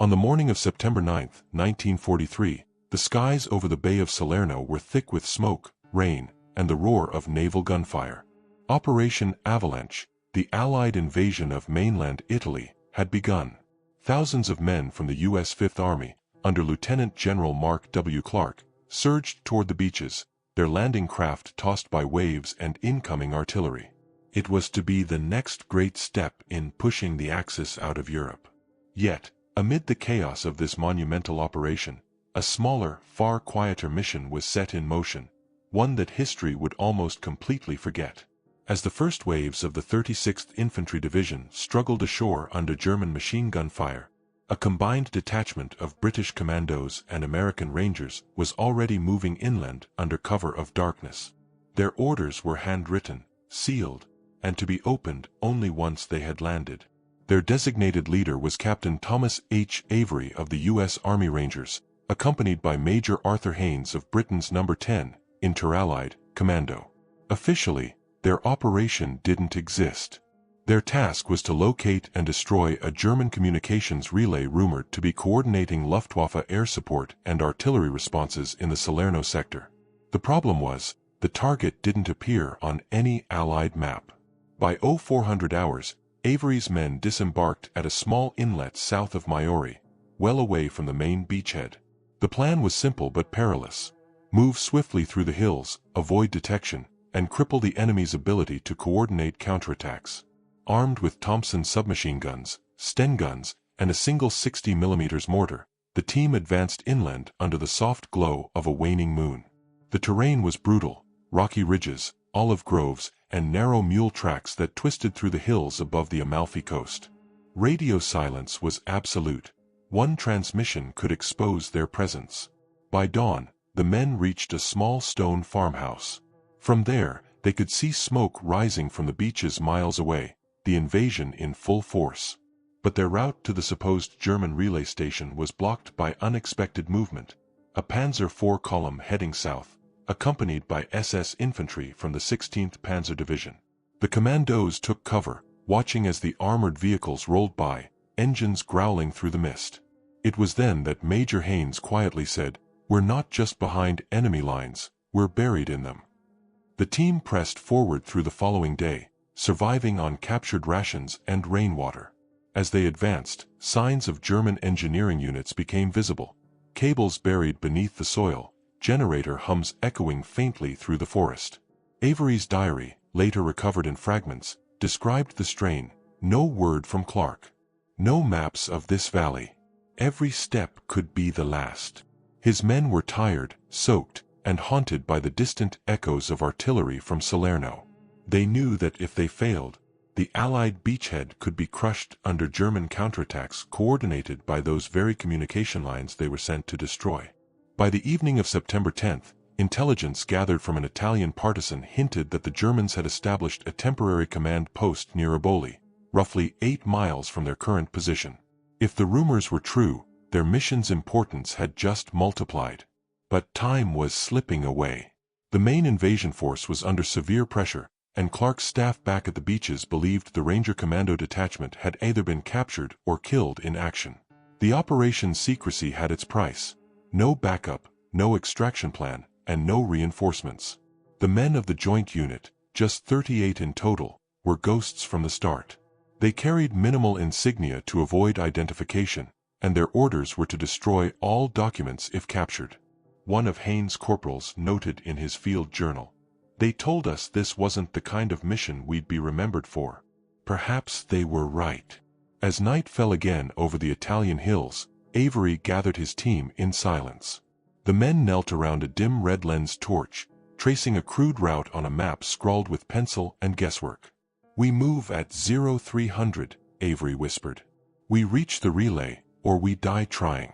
On the morning of September 9, 1943, the skies over the Bay of Salerno were thick with smoke, rain, and the roar of naval gunfire. Operation Avalanche, the Allied invasion of mainland Italy, had begun. Thousands of men from the U.S. Fifth Army, under Lieutenant General Mark W. Clark, surged toward the beaches, their landing craft tossed by waves and incoming artillery. It was to be the next great step in pushing the Axis out of Europe. Yet, amid the chaos of this monumental operation, a smaller, far quieter mission was set in motion, one that history would almost completely forget. As the first waves of the 36th Infantry Division struggled ashore under German machine gun fire, a combined detachment of British commandos and American Rangers was already moving inland under cover of darkness. Their orders were handwritten, sealed, and to be opened only once they had landed. Their designated leader was Captain Thomas H. Avery of the U.S. Army Rangers, accompanied by Major Arthur Haynes of Britain's No. 10, Inter-Allied, Commando. Officially, their operation didn't exist. Their task was to locate and destroy a German communications relay rumored to be coordinating Luftwaffe air support and artillery responses in the Salerno sector. The problem was, the target didn't appear on any Allied map. By 0400 hours, Avery's men disembarked at a small inlet south of Maiori, well away from the main beachhead. The plan was simple but perilous. Move swiftly through the hills, avoid detection, and cripple the enemy's ability to coordinate counterattacks. Armed with Thompson submachine guns, Sten guns, and a single 60mm mortar, the team advanced inland under the soft glow of a waning moon. The terrain was brutal: rocky ridges, olive groves, and narrow mule tracks that twisted through the hills above the Amalfi coast. Radio silence was absolute. One transmission could expose their presence. By dawn, the men reached a small stone farmhouse. From there, they could see smoke rising from the beaches miles away, the invasion in full force. But their route to the supposed German relay station was blocked by unexpected movement. A Panzer IV column heading south, accompanied by SS infantry from the 16th Panzer Division. The commandos took cover, watching as the armored vehicles rolled by, engines growling through the mist. It was then that Major Haynes quietly said, "We're not just behind enemy lines, we're buried in them." The team pressed forward through the following day, surviving on captured rations and rainwater. As they advanced, signs of German engineering units became visible. Cables buried beneath the soil, generator hums echoing faintly through the forest. Avery's diary, later recovered in fragments, described the strain: no word from Clark. No maps of this valley. Every step could be the last. His men were tired, soaked, and haunted by the distant echoes of artillery from Salerno. They knew that if they failed, the Allied beachhead could be crushed under German counterattacks coordinated by those very communication lines they were sent to destroy. By the evening of September 10th, intelligence gathered from an Italian partisan hinted that the Germans had established a temporary command post near Eboli, roughly 8 miles from their current position. If the rumors were true, their mission's importance had just multiplied. But time was slipping away. The main invasion force was under severe pressure, and Clark's staff back at the beaches believed the Ranger Commando detachment had either been captured or killed in action. The operation's secrecy had its price. No backup, no extraction plan, and no reinforcements. The men of the joint unit, just 38 in total, were ghosts from the start. They carried minimal insignia to avoid identification, and their orders were to destroy all documents if captured. One of Haynes' corporals noted in his field journal, "They told us this wasn't the kind of mission we'd be remembered for." Perhaps they were right. As night fell again over the Italian hills, Avery gathered his team in silence. The men knelt around a dim red-lensed torch, tracing a crude route on a map scrawled with pencil and guesswork. "We move at 0300, Avery whispered. "We reach the relay, or we die trying."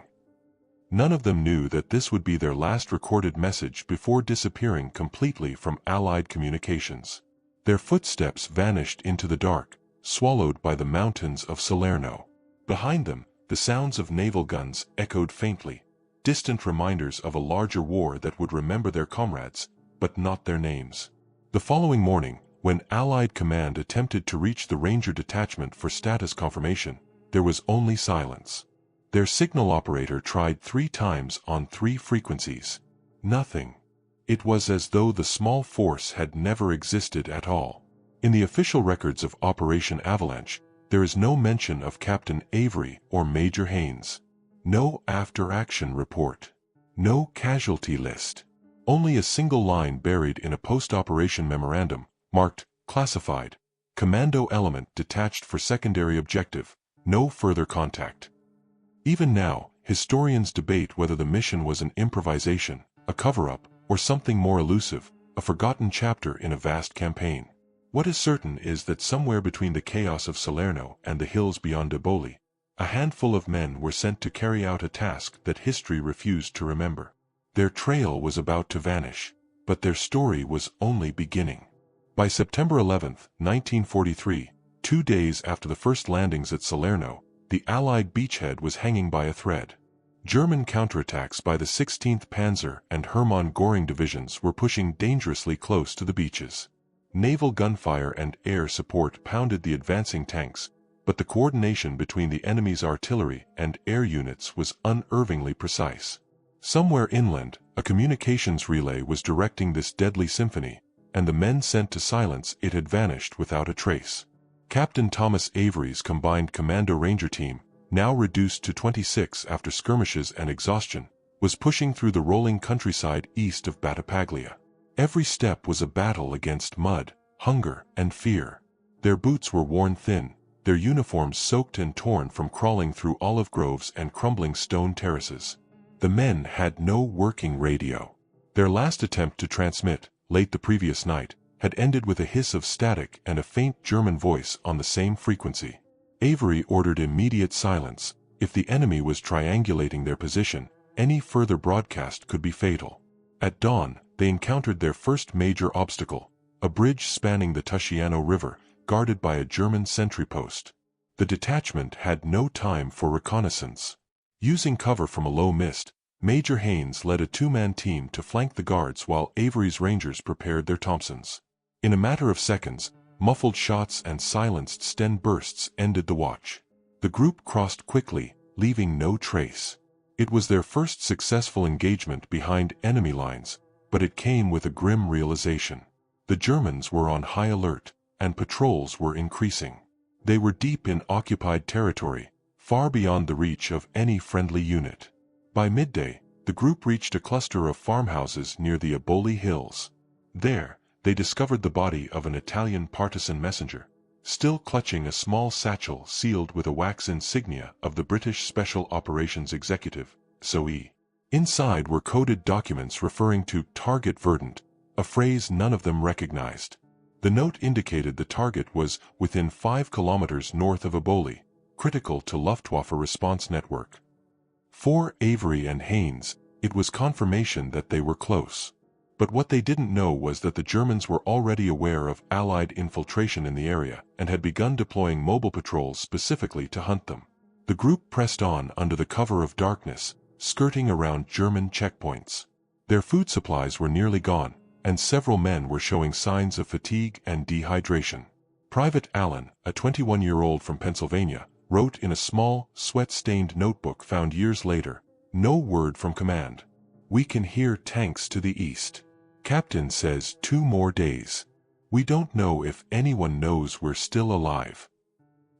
None of them knew that this would be their last recorded message before disappearing completely from Allied communications. Their footsteps vanished into the dark, swallowed by the mountains of Salerno. Behind them, the sounds of naval guns echoed faintly, distant reminders of a larger war that would remember their comrades, but not their names. The following morning, when Allied command attempted to reach the Ranger detachment for status confirmation, there was only silence. Their signal operator tried 3 times on 3 frequencies. Nothing. It was as though the small force had never existed at all. In the official records of Operation Avalanche, there is no mention of Captain Avery or Major Haynes. No after-action report. No casualty list. Only a single line buried in a post-operation memorandum, marked, classified. Commando element detached for secondary objective. No further contact. Even now, historians debate whether the mission was an improvisation, a cover-up, or something more elusive, a forgotten chapter in a vast campaign. What is certain is that somewhere between the chaos of Salerno and the hills beyond Eboli, a handful of men were sent to carry out a task that history refused to remember. Their trail was about to vanish, but their story was only beginning. By September 11, 1943, 2 days after the first landings at Salerno, the Allied beachhead was hanging by a thread. German counterattacks by the 16th Panzer and Hermann Göring divisions were pushing dangerously close to the beaches. Naval gunfire and air support pounded the advancing tanks, but the coordination between the enemy's artillery and air units was unerringly precise. Somewhere inland, a communications relay was directing this deadly symphony, and the men sent to silence it had vanished without a trace. Captain Thomas Avery's combined Commando Ranger team, now reduced to 26 after skirmishes and exhaustion, was pushing through the rolling countryside east of Battipaglia. Every step was a battle against mud, hunger, and fear. Their boots were worn thin, their uniforms soaked and torn from crawling through olive groves and crumbling stone terraces. The men had no working radio. Their last attempt to transmit, late the previous night, had ended with a hiss of static and a faint German voice on the same frequency. Avery ordered immediate silence. If the enemy was triangulating their position, any further broadcast could be fatal. At dawn, they encountered their first major obstacle, a bridge spanning the Tusciano River, guarded by a German sentry post. The detachment had no time for reconnaissance. Using cover from a low mist, Major Haynes led a 2-man team to flank the guards while Avery's Rangers prepared their Thompsons. In a matter of seconds, muffled shots and silenced Sten bursts ended the watch. The group crossed quickly, leaving no trace. It was their first successful engagement behind enemy lines, but it came with a grim realization. The Germans were on high alert, and patrols were increasing. They were deep in occupied territory, far beyond the reach of any friendly unit. By midday, the group reached a cluster of farmhouses near the Eboli Hills. There, they discovered the body of an Italian partisan messenger, still clutching a small satchel sealed with a wax insignia of the British Special Operations Executive, SOE. Inside were coded documents referring to Target Verdant, a phrase none of them recognized. The note indicated the target was within 5 kilometers north of Eboli, critical to Luftwaffe response network. For Avery and Haynes, it was confirmation that they were close. But what they didn't know was that the Germans were already aware of Allied infiltration in the area and had begun deploying mobile patrols specifically to hunt them. The group pressed on under the cover of darkness, skirting around German checkpoints. Their food supplies were nearly gone, and several men were showing signs of fatigue and dehydration. Private Allen, a 21-year-old from Pennsylvania, wrote in a small, sweat-stained notebook found years later, "No word from command. We can hear tanks to the east. Captain says 2 more days. We don't know if anyone knows we're still alive."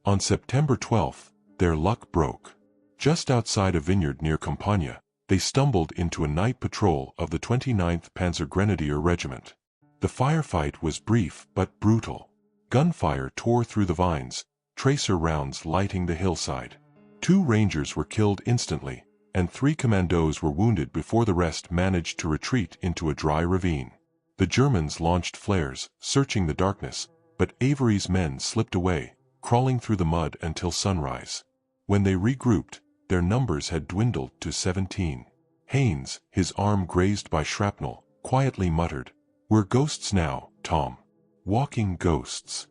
On September 12th, their luck broke. Just outside a vineyard near Campania, they stumbled into a night patrol of the 29th Panzer Grenadier Regiment. The firefight was brief but brutal. Gunfire tore through the vines, tracer rounds lighting the hillside. 2 Rangers were killed instantly, and 3 commandos were wounded before the rest managed to retreat into a dry ravine. The Germans launched flares, searching the darkness, but Avery's men slipped away, crawling through the mud until sunrise. When they regrouped, their numbers had dwindled to 17. Haynes, his arm grazed by shrapnel, quietly muttered, "We're ghosts now, Tom. Walking ghosts."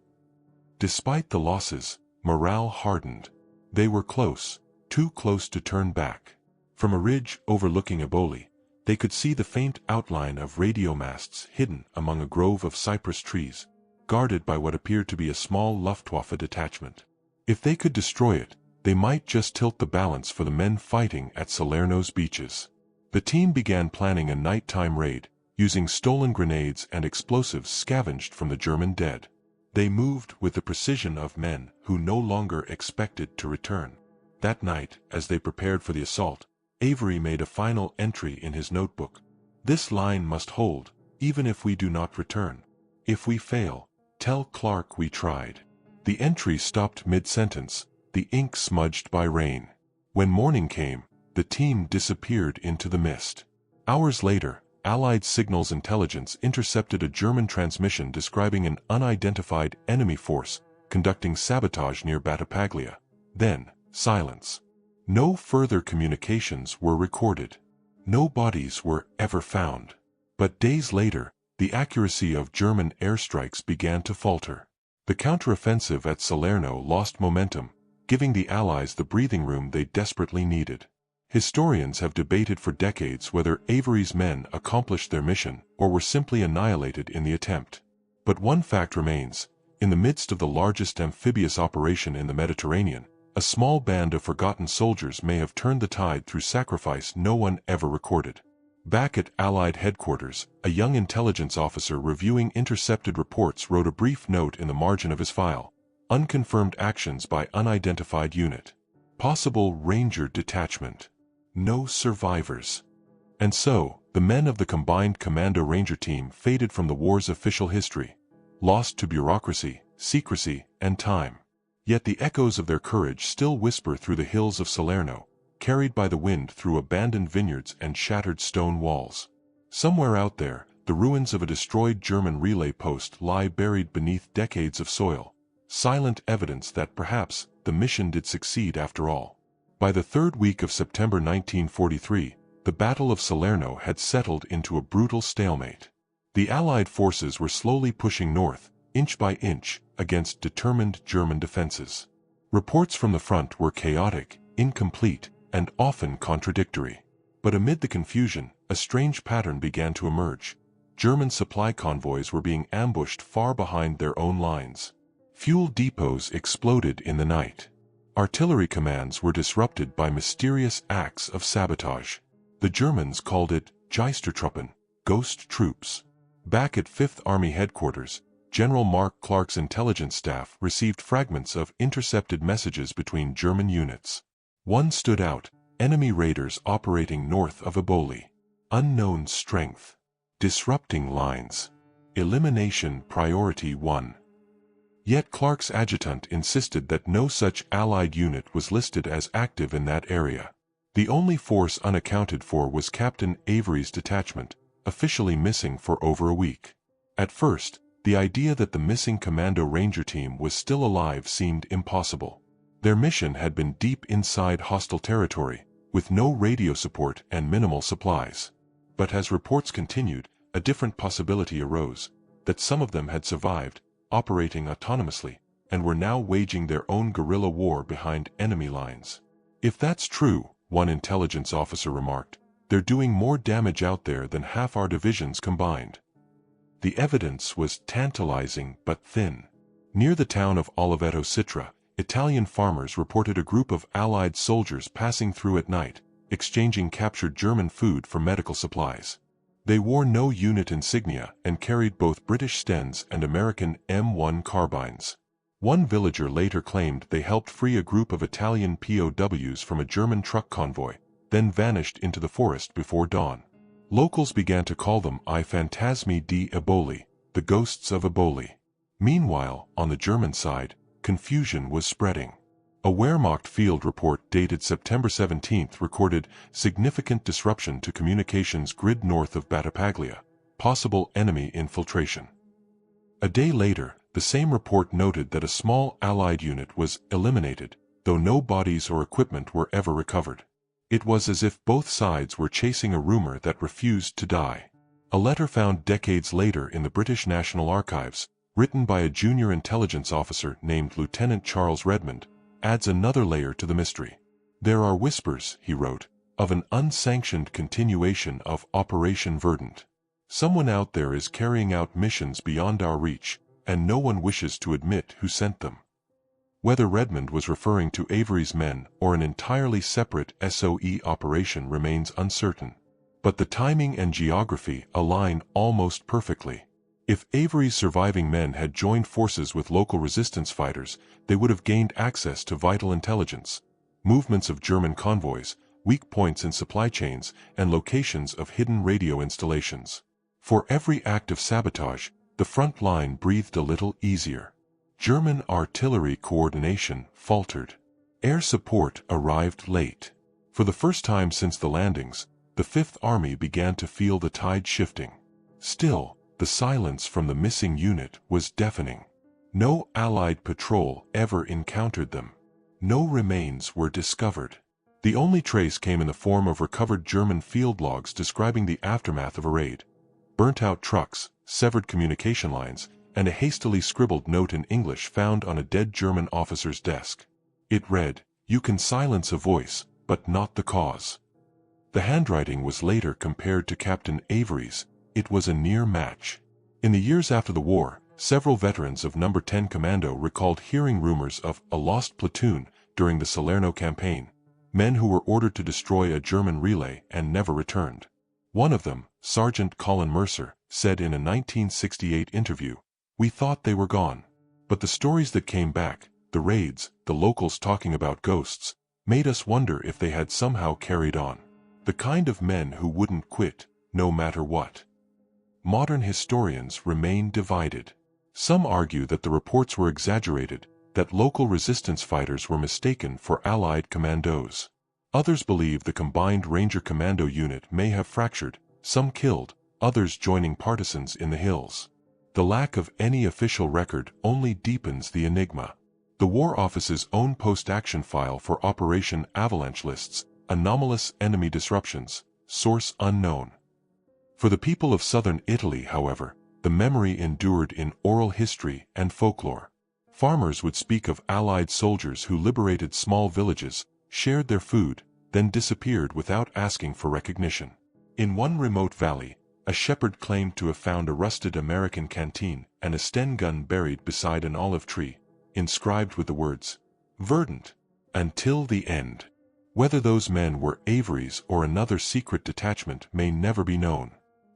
Despite the losses, morale hardened. They were close, too close to turn back. From a ridge overlooking Eboli, they could see the faint outline of radio masts hidden among a grove of cypress trees, guarded by what appeared to be a small Luftwaffe detachment. If they could destroy it, they might just tilt the balance for the men fighting at Salerno's beaches. The team began planning a nighttime raid, using stolen grenades and explosives scavenged from the German dead. They moved with the precision of men who no longer expected to return. That night, as they prepared for the assault, Avery made a final entry in his notebook. "This line must hold, even if we do not return. If we fail, tell Clark we tried." The entry stopped mid-sentence, the ink smudged by rain. When morning came, the team disappeared into the mist. Hours later, Allied signals intelligence intercepted a German transmission describing an unidentified enemy force conducting sabotage near Battipaglia. Then, silence. No further communications were recorded. No bodies were ever found. But days later, the accuracy of German airstrikes began to falter. The counteroffensive at Salerno lost momentum, giving the Allies the breathing room they desperately needed. Historians have debated for decades whether Avery's men accomplished their mission or were simply annihilated in the attempt. But one fact remains: in the midst of the largest amphibious operation in the Mediterranean, a small band of forgotten soldiers may have turned the tide through sacrifice no one ever recorded. Back at Allied headquarters, a young intelligence officer reviewing intercepted reports wrote a brief note in the margin of his file: "Unconfirmed actions by unidentified unit. Possible Ranger detachment. No survivors." And so, the men of the combined Commando Ranger team faded from the war's official history, lost to bureaucracy, secrecy, and time. Yet the echoes of their courage still whisper through the hills of Salerno, carried by the wind through abandoned vineyards and shattered stone walls. Somewhere out there, the ruins of a destroyed German relay post lie buried beneath decades of soil, silent evidence that perhaps the mission did succeed after all. By the third week of September 1943, the Battle of Salerno had settled into a brutal stalemate. The Allied forces were slowly pushing north, inch by inch, against determined German defenses. Reports from the front were chaotic, incomplete, and often contradictory. But amid the confusion, a strange pattern began to emerge. German supply convoys were being ambushed far behind their own lines. Fuel depots exploded in the night. Artillery commands were disrupted by mysterious acts of sabotage. The Germans called it Geistertruppen, ghost troops. Back at 5th Army headquarters, General Mark Clark's intelligence staff received fragments of intercepted messages between German units. One stood out: enemy raiders operating north of Eboli. Unknown strength. Disrupting lines. Elimination priority 1. Yet Clark's adjutant insisted that no such Allied unit was listed as active in that area. The only force unaccounted for was Captain Avery's detachment, officially missing for over a week. At first, the idea that the missing Commando Ranger team was still alive seemed impossible. Their mission had been deep inside hostile territory, with no radio support and minimal supplies. But as reports continued, a different possibility arose: that some of them had survived, operating autonomously, and were now waging their own guerrilla war behind enemy lines. "If that's true," one intelligence officer remarked, "they're doing more damage out there than half our divisions combined." The evidence was tantalizing but thin. Near the town of Oliveto Citra, Italian farmers reported a group of Allied soldiers passing through at night, exchanging captured German food for medical supplies. They wore no unit insignia and carried both British Stens and American M1 carbines. One villager later claimed they helped free a group of Italian POWs from a German truck convoy, then vanished into the forest before dawn. Locals began to call them I Fantasmi di Eboli, the ghosts of Eboli. Meanwhile, on the German side, confusion was spreading. A Wehrmacht field report dated September 17 recorded significant disruption to communications grid north of Battipaglia, possible enemy infiltration. A day later, the same report noted that a small Allied unit was eliminated, though no bodies or equipment were ever recovered. It was as if both sides were chasing a rumor that refused to die. A letter found decades later in the British National Archives, written by a junior intelligence officer named Lieutenant Charles Redmond, adds another layer to the mystery. "There are whispers," he wrote, "of an unsanctioned continuation of Operation Verdant. Someone out there is carrying out missions beyond our reach, and no one wishes to admit who sent them." Whether Redmond was referring to Avery's men or an entirely separate SOE operation remains uncertain. But the timing and geography align almost perfectly. If Avery's surviving men had joined forces with local resistance fighters, they would have gained access to vital intelligence, movements of German convoys, weak points in supply chains, and locations of hidden radio installations. For every act of sabotage, the front line breathed a little easier. German artillery coordination faltered. Air support arrived late. For the first time since the landings, the Fifth Army began to feel the tide shifting. Still, the silence from the missing unit was deafening. No Allied patrol ever encountered them. No remains were discovered. The only trace came in the form of recovered German field logs describing the aftermath of a raid. Burnt-out trucks, severed communication lines, and a hastily scribbled note in English found on a dead German officer's desk. It read, "You can silence a voice, but not the cause." The handwriting was later compared to Captain Avery's. It was a near match. In the years after the war, several veterans of No. 10 Commando recalled hearing rumors of a lost platoon during the Salerno campaign, men who were ordered to destroy a German relay and never returned. One of them, Sergeant Colin Mercer, said in a 1968 interview, "We thought they were gone. But the stories that came back, the raids, the locals talking about ghosts, made us wonder if they had somehow carried on. The kind of men who wouldn't quit, no matter what." Modern historians remain divided. Some argue that the reports were exaggerated, that local resistance fighters were mistaken for Allied commandos. Others believe the combined Ranger Commando unit may have fractured, some killed, others joining partisans in the hills. The lack of any official record only deepens the enigma. The War Office's own post-action file for Operation Avalanche lists anomalous enemy disruptions, source unknown. For the people of southern Italy, however, the memory endured in oral history and folklore. Farmers would speak of Allied soldiers who liberated small villages, shared their food, then disappeared without asking for recognition. In one remote valley, a shepherd claimed to have found a rusted American canteen and a Sten gun buried beside an olive tree, inscribed with the words, "Verdant, until the end." Whether those men were Avery's or another secret detachment may never be known.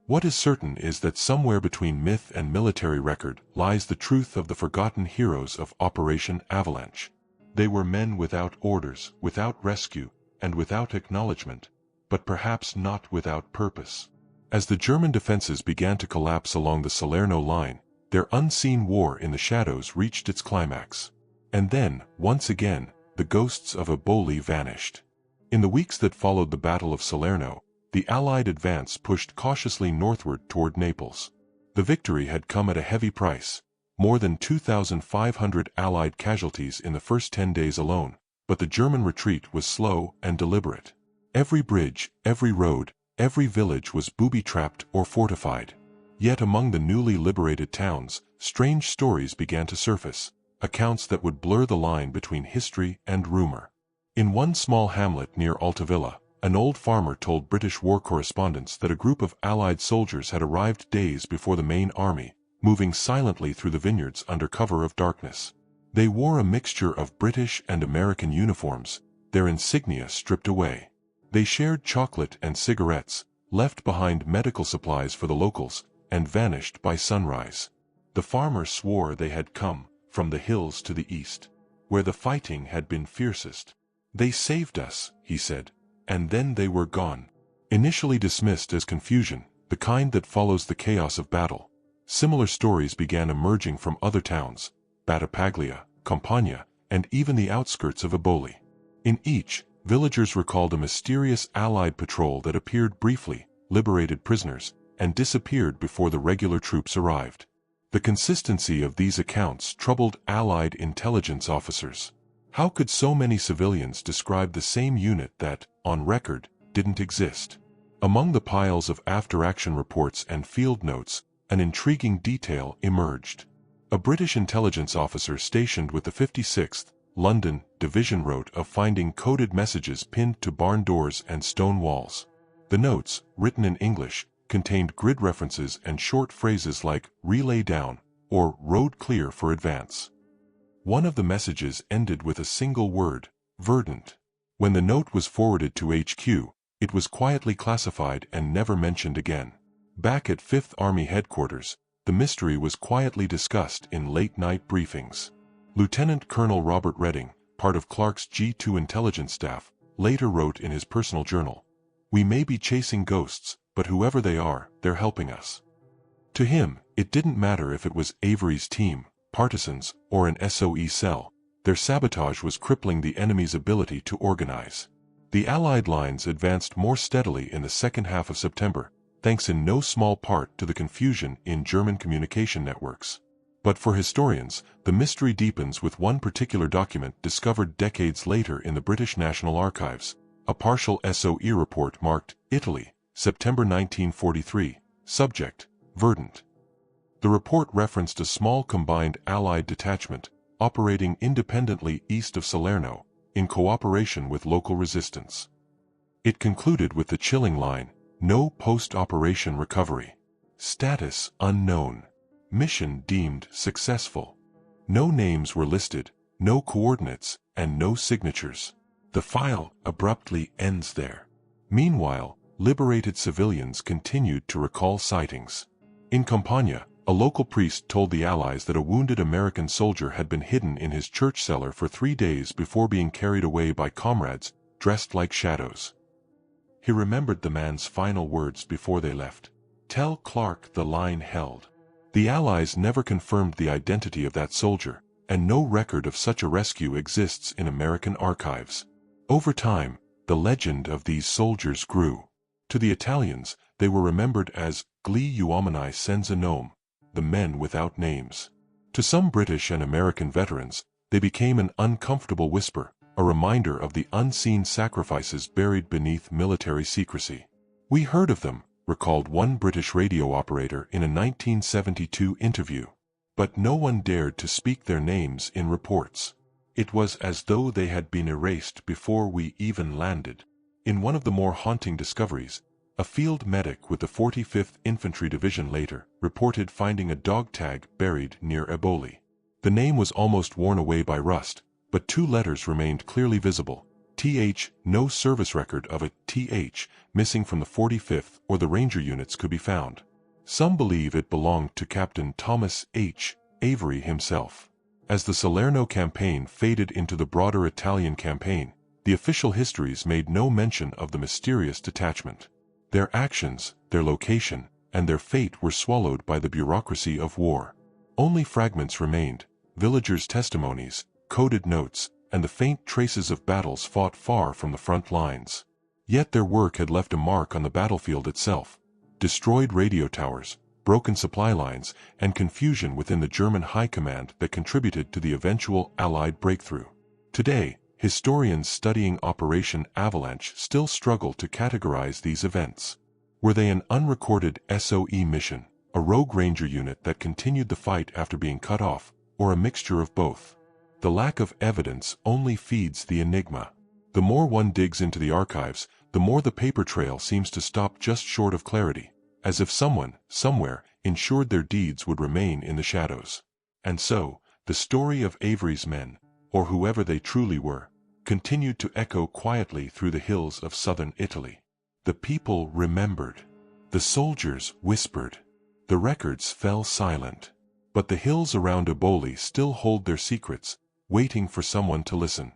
What is certain is that somewhere between myth and military record lies the truth of the forgotten heroes of Operation Avalanche. They were men without orders, without rescue, and without acknowledgement, but perhaps not without purpose. As the German defenses began to collapse along the Salerno line, their unseen war in the shadows reached its climax. And then, once again, the ghosts of Eboli vanished. In the weeks that followed the Battle of Salerno, the Allied advance pushed cautiously northward toward Naples. The victory had come at a heavy price, more than 2,500 Allied casualties in the first 10 days alone, but the German retreat was slow and deliberate. Every bridge, every road, every village was booby-trapped or fortified. Yet among the newly liberated towns, strange stories began to surface, accounts that would blur the line between history and rumor. In one small hamlet near Altavilla, an old farmer told British war correspondents that a group of Allied soldiers had arrived days before the main army, moving silently through the vineyards under cover of darkness. They wore a mixture of British and American uniforms, their insignia stripped away. They shared chocolate and cigarettes, left behind medical supplies for the locals, and vanished by sunrise. The farmer swore they had come from the hills to the east, where the fighting had been fiercest. "They saved us," he said, "and then they were gone." Initially dismissed as confusion, the kind that follows the chaos of battle, similar stories began emerging from other towns, Battipaglia, Campania, and even the outskirts of Eboli. In each, villagers recalled a mysterious Allied patrol that appeared briefly, liberated prisoners, and disappeared before the regular troops arrived. The consistency of these accounts troubled Allied intelligence officers. How could so many civilians describe the same unit that, on record, didn't exist? Among the piles of after-action reports and field notes, an intriguing detail emerged. A British intelligence officer stationed with the 56th London Division wrote of finding coded messages pinned to barn doors and stone walls. The notes, written in English, contained grid references and short phrases like "relay down" or "road clear for advance." One of the messages ended with a single word, verdant. When the note was forwarded to HQ, it was quietly classified and never mentioned again. Back at 5th Army Headquarters, the mystery was quietly discussed in late-night briefings. Lieutenant Colonel Robert Redding, part of Clark's G2 intelligence staff, later wrote in his personal journal, "We may be chasing ghosts, but whoever they are, they're helping us." To him, it didn't matter if it was Avery's team, partisans, or an SOE cell. Their sabotage was crippling the enemy's ability to organize. The Allied lines advanced more steadily in the second half of September, thanks in no small part to the confusion in German communication networks. But for historians, the mystery deepens with one particular document discovered decades later in the British National Archives, a partial SOE report marked Italy, September 1943, subject, verdant. The report referenced a small combined Allied detachment, operating independently east of Salerno, in cooperation with local resistance. It concluded with the chilling line, "No post-operation recovery. Status unknown. Mission deemed successful." No names were listed, no coordinates, and no signatures. The file abruptly ends there. Meanwhile, liberated civilians continued to recall sightings. In Campania, a local priest told the Allies that a wounded American soldier had been hidden in his church cellar for 3 days before being carried away by comrades, dressed like shadows. He remembered the man's final words before they left. "Tell Clark the line held." The Allies never confirmed the identity of that soldier, and no record of such a rescue exists in American archives. Over time, the legend of these soldiers grew. To the Italians, they were remembered as gli uomini senza nome, the men without names. To some British and American veterans, they became an uncomfortable whisper, a reminder of the unseen sacrifices buried beneath military secrecy. "We heard of them," recalled one British radio operator in a 1972 interview. "But no one dared to speak their names in reports. It was as though they had been erased before we even landed." In one of the more haunting discoveries, a field medic with the 45th Infantry Division later reported finding a dog tag buried near Eboli. The name was almost worn away by rust, but 2 letters remained clearly visible. TH, no service record of a TH missing from the 45th or the Ranger units could be found. Some believe it belonged to Captain Thomas H. Avery himself. As the Salerno campaign faded into the broader Italian campaign, the official histories made no mention of the mysterious detachment. Their actions, their location, and their fate were swallowed by the bureaucracy of war. Only fragments remained, villagers' testimonies, coded notes, and the faint traces of battles fought far from the front lines. Yet their work had left a mark on the battlefield itself. Destroyed radio towers, broken supply lines, and confusion within the German high command that contributed to the eventual Allied breakthrough. Today, historians studying Operation Avalanche still struggle to categorize these events. Were they an unrecorded SOE mission, a rogue Ranger unit that continued the fight after being cut off, or a mixture of both? The lack of evidence only feeds the enigma. The more one digs into the archives, the more the paper trail seems to stop just short of clarity, as if someone, somewhere, ensured their deeds would remain in the shadows. And so, the story of Avery's men, or whoever they truly were, continued to echo quietly through the hills of southern Italy. The people remembered. The soldiers whispered. The records fell silent. But the hills around Eboli still hold their secrets, waiting for someone to listen.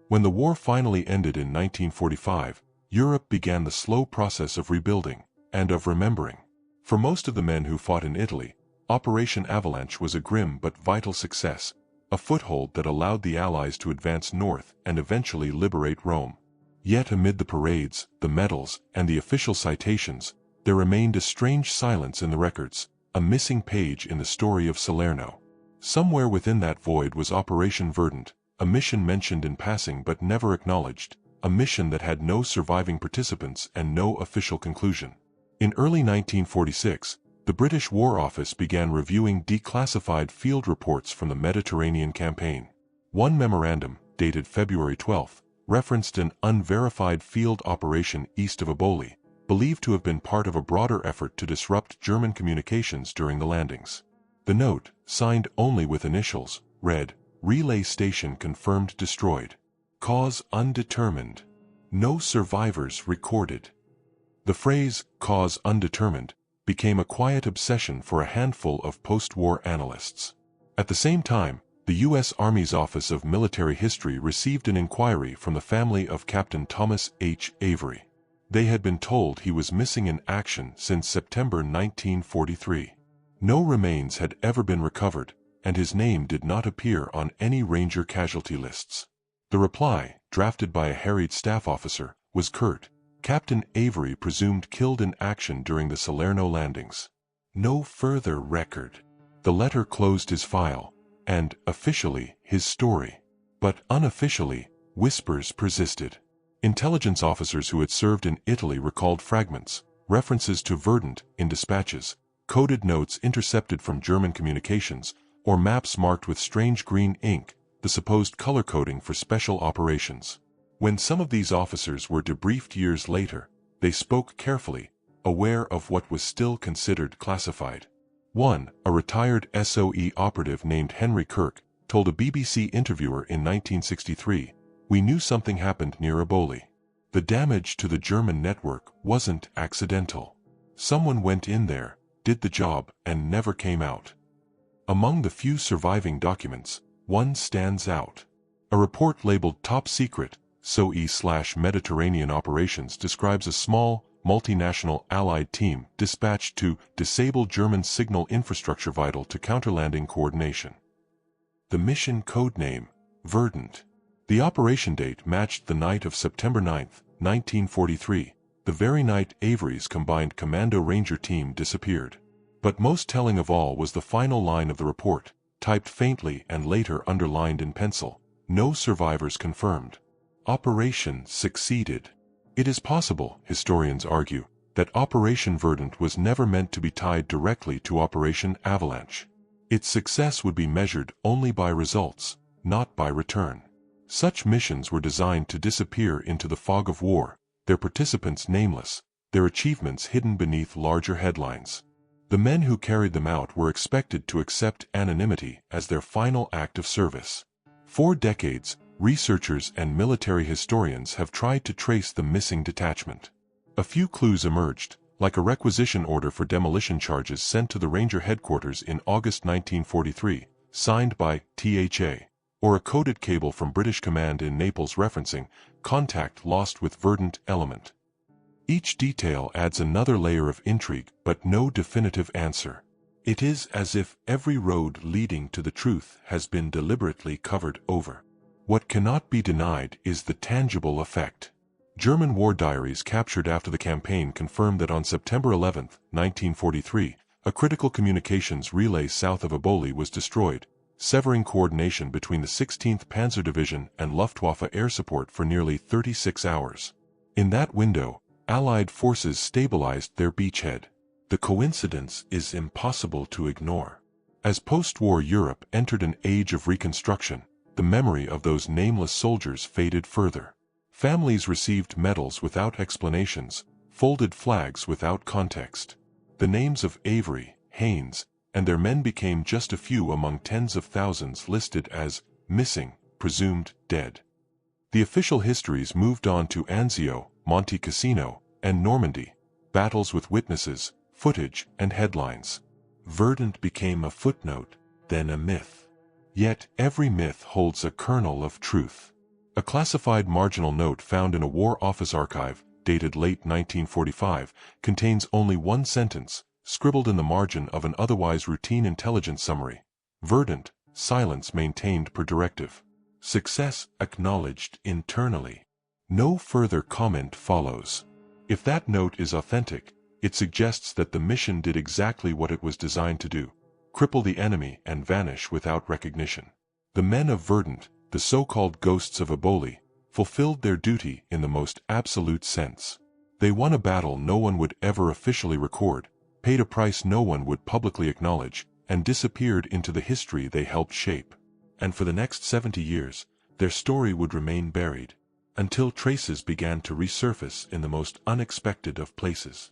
When the war finally ended in 1945, Europe began the slow process of rebuilding, and of remembering. For most of the men who fought in Italy, Operation Avalanche was a grim but vital success, a foothold that allowed the Allies to advance north and eventually liberate Rome. Yet amid the parades, the medals, and the official citations, there remained a strange silence in the records, a missing page in the story of Salerno. Somewhere within that void was Operation Verdant, a mission mentioned in passing but never acknowledged, a mission that had no surviving participants and no official conclusion. In early 1946, the British War Office began reviewing declassified field reports from the Mediterranean campaign. One memorandum, dated February 12, referenced an unverified field operation east of Eboli, believed to have been part of a broader effort to disrupt German communications during the landings. The note, signed only with initials, read, relay station confirmed destroyed. Cause undetermined. No survivors recorded. The phrase, cause undetermined, became a quiet obsession for a handful of post-war analysts. At the same time, the U.S. Army's Office of Military History received an inquiry from the family of Captain Thomas H. Avery. They had been told he was missing in action since September 1943. No remains had ever been recovered, and his name did not appear on any Ranger casualty lists. The reply, drafted by a harried staff officer, was curt. Captain Avery presumed killed in action during the Salerno landings. No further record. The letter closed his file, and, officially, his story. But unofficially, whispers persisted. Intelligence officers who had served in Italy recalled fragments, references to Verdant in dispatches, coded notes intercepted from German communications, or maps marked with strange green ink, the supposed color coding for special operations. When some of these officers were debriefed years later, they spoke carefully, aware of what was still considered classified. One, a retired SOE operative named Henry Kirk, told a BBC interviewer in 1963, "We knew something happened near Eboli. The damage to the German network wasn't accidental. Someone went in there, did the job, and never came out." Among the few surviving documents, one stands out. A report labeled Top Secret, SOE/Mediterranean Operations describes a small, multinational Allied team dispatched to disable German signal infrastructure vital to counterlanding coordination. The mission codename, Verdant. The operation date matched the night of September 9, 1943, the very night Avery's combined Commando Ranger team disappeared. But most telling of all was the final line of the report, typed faintly and later underlined in pencil. No survivors confirmed. Operation succeeded. It is possible, historians argue, that Operation Verdant was never meant to be tied directly to Operation Avalanche. Its success would be measured only by results, not by return. Such missions were designed to disappear into the fog of war, their participants nameless, their achievements hidden beneath larger headlines. The men who carried them out were expected to accept anonymity as their final act of service. For decades, researchers and military historians have tried to trace the missing detachment. A few clues emerged, like a requisition order for demolition charges sent to the Ranger headquarters in August 1943, signed by THA, or a coded cable from British Command in Naples referencing contact lost with Verdant element. Each detail adds another layer of intrigue, but no definitive answer. It is as if every road leading to the truth has been deliberately covered over. What cannot be denied is the tangible effect. German war diaries captured after the campaign confirmed that on September 11, 1943, a critical communications relay south of Eboli was destroyed, severing coordination between the 16th Panzer Division and Luftwaffe air support for nearly 36 hours. In that window, Allied forces stabilized their beachhead. The coincidence is impossible to ignore. As post-war Europe entered an age of reconstruction, the memory of those nameless soldiers faded further. Families received medals without explanations, folded flags without context. The names of Avery, Haynes, and their men became just a few among tens of thousands listed as missing, presumed dead. The official histories moved on to Anzio, Monte Cassino, and Normandy, battles with witnesses, footage, and headlines. Verdant became a footnote, then a myth. Yet every myth holds a kernel of truth. A classified marginal note found in a War Office archive, dated late 1945, contains only one sentence, scribbled in the margin of an otherwise routine intelligence summary. Verdant, silence maintained per directive. Success acknowledged internally. No further comment follows. If that note is authentic, it suggests that the mission did exactly what it was designed to do: cripple the enemy and vanish without recognition. The men of Verdant, the so-called ghosts of Eboli, fulfilled their duty in the most absolute sense. They won a battle no one would ever officially record, paid a price no one would publicly acknowledge, and disappeared into the history they helped shape. And for the next 70 years, their story would remain buried, until traces began to resurface in the most unexpected of places.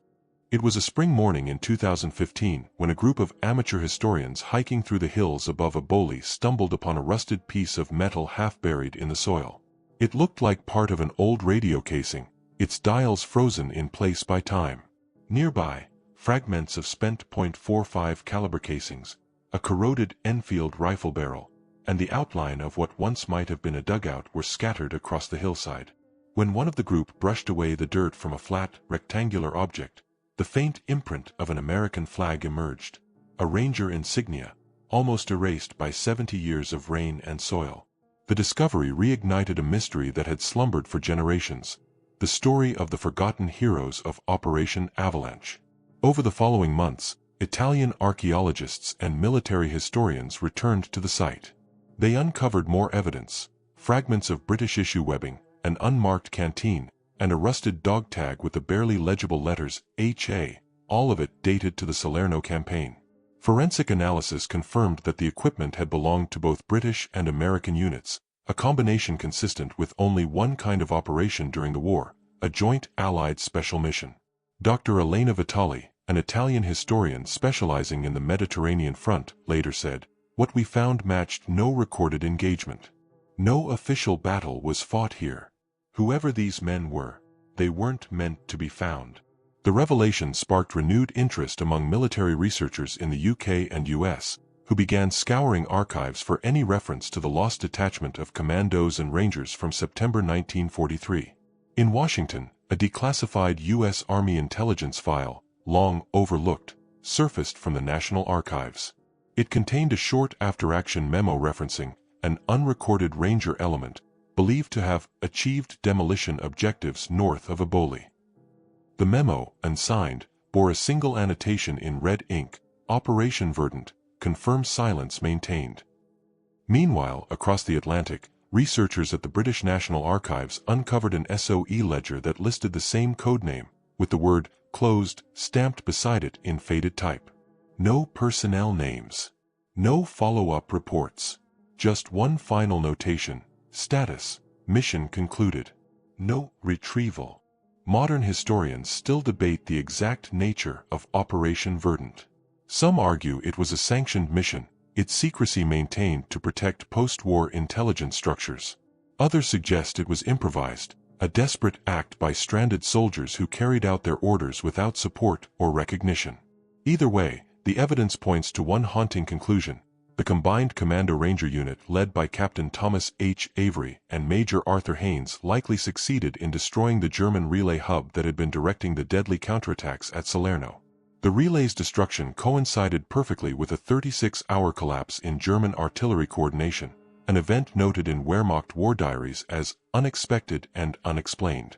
It was a spring morning in 2015 when a group of amateur historians hiking through the hills above Aboli stumbled upon a rusted piece of metal half buried in the soil. It looked like part of an old radio casing, its dials frozen in place by time. Nearby, fragments of spent .45 caliber casings, a corroded Enfield rifle barrel, and the outline of what once might have been a dugout were scattered across the hillside. When one of the group brushed away the dirt from a flat, rectangular object, the faint imprint of an American flag emerged, a Ranger insignia, almost erased by 70 years of rain and soil. The discovery reignited a mystery that had slumbered for generations, the story of the forgotten heroes of Operation Avalanche. Over the following months, Italian archaeologists and military historians returned to the site. They uncovered more evidence, fragments of British issue webbing, an unmarked canteen, and a rusted dog tag with the barely legible letters HA, all of it dated to the Salerno campaign. Forensic analysis confirmed that the equipment had belonged to both British and American units, a combination consistent with only one kind of operation during the war, a joint Allied special mission. Dr. Elena Vitali, an Italian historian specializing in the Mediterranean front, later said, "What we found matched no recorded engagement. No official battle was fought here. Whoever these men were, they weren't meant to be found." The revelation sparked renewed interest among military researchers in the UK and US, who began scouring archives for any reference to the lost detachment of commandos and rangers from September 1943. In Washington, a declassified US Army intelligence file, long overlooked, surfaced from the National Archives. It contained a short after-action memo referencing an unrecorded Ranger element, believed to have achieved demolition objectives north of Aboli. The memo, unsigned, bore a single annotation in red ink, Operation Verdant, confirmed silence maintained. Meanwhile, across the Atlantic, researchers at the British National Archives uncovered an SOE ledger that listed the same codename, with the word closed stamped beside it in faded type. No personnel names. No follow-up reports. Just one final notation. Status, mission concluded. No retrieval. Modern historians still debate the exact nature of Operation Verdant. Some argue it was a sanctioned mission, its secrecy maintained to protect post-war intelligence structures. Others suggest it was improvised, a desperate act by stranded soldiers who carried out their orders without support or recognition. Either way, the evidence points to one haunting conclusion. The combined Commando Ranger unit led by Captain Thomas H. Avery and Major Arthur Haynes likely succeeded in destroying the German relay hub that had been directing the deadly counterattacks at Salerno. The relay's destruction coincided perfectly with a 36-hour collapse in German artillery coordination, an event noted in Wehrmacht war diaries as unexpected and unexplained.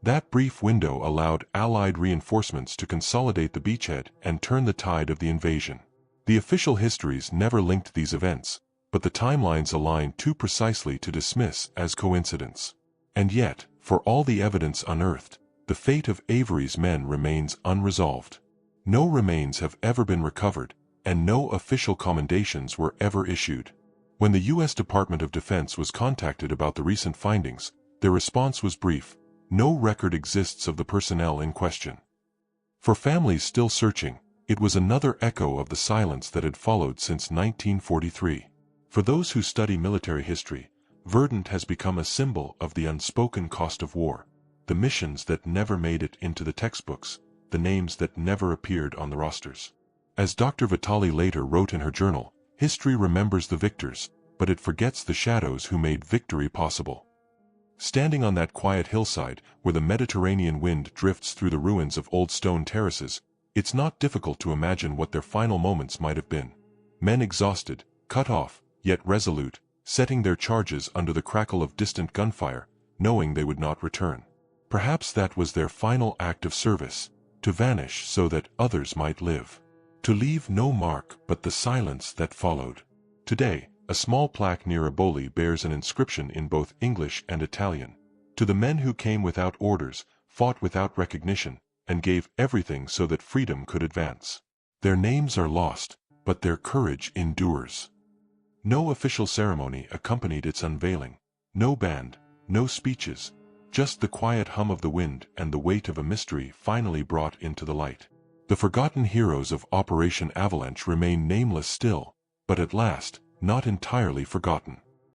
That brief window allowed Allied reinforcements to consolidate the beachhead and turn the tide of the invasion. The official histories never linked these events, but the timelines align too precisely to dismiss as coincidence. And yet, for all the evidence unearthed, the fate of Avery's men remains unresolved. No remains have ever been recovered, and no official commendations were ever issued. When the U.S. Department of Defense was contacted about the recent findings, their response was brief: no record exists of the personnel in question. For families still searching, it was another echo of the silence that had followed since 1943. For those who study military history, Verdant has become a symbol of the unspoken cost of war, the missions that never made it into the textbooks, the names that never appeared on the rosters. As Dr. Vitali later wrote in her journal, history remembers the victors, but it forgets the shadows who made victory possible. Standing on that quiet hillside, where the Mediterranean wind drifts through the ruins of old stone terraces, it's not difficult to imagine what their final moments might have been. Men exhausted, cut off, yet resolute, setting their charges under the crackle of distant gunfire, knowing they would not return. Perhaps that was their final act of service, to vanish so that others might live. To leave no mark but the silence that followed. Today, a small plaque near Aboli bears an inscription in both English and Italian. To the men who came without orders, fought without recognition, and gave everything so that freedom could advance. Their names are lost, but their courage endures. No official ceremony accompanied its unveiling. No band, no speeches, Just the quiet hum of the wind and the weight of a mystery finally brought into the light. The forgotten heroes of Operation Avalanche remain nameless still, but at last, not entirely forgotten.